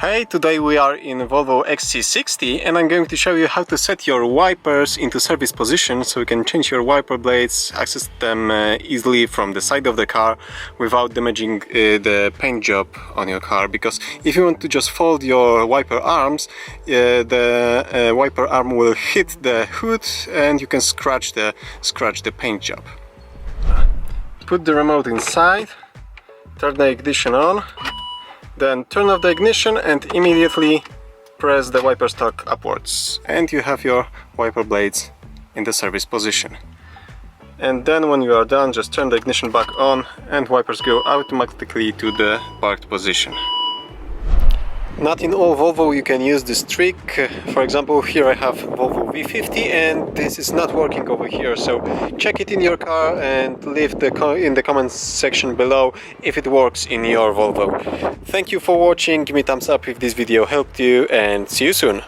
Hey, today we are in Volvo XC60 and I'm going to show you how to set your wipers into service position so you can change your wiper blades, access them easily from the side of the car without damaging the paint job on your car. Because if you want to just fold your wiper arms, the wiper arm will hit the hood and you can scratch the paint job. Put the remote inside, turn the ignition on. Then turn off the ignition and immediately press the wiper stalk upwards and you have your wiper blades in the service position. And then when you are done, just turn the ignition back on and wipers go automatically to the parked position. Not in all Volvo you can use this trick. For example, here I have Volvo V50 and this is not working over here, so check it in your car and leave in the comments section below if it works in your Volvo. Thank you for watching, give me a thumbs up if this video helped you and see you soon.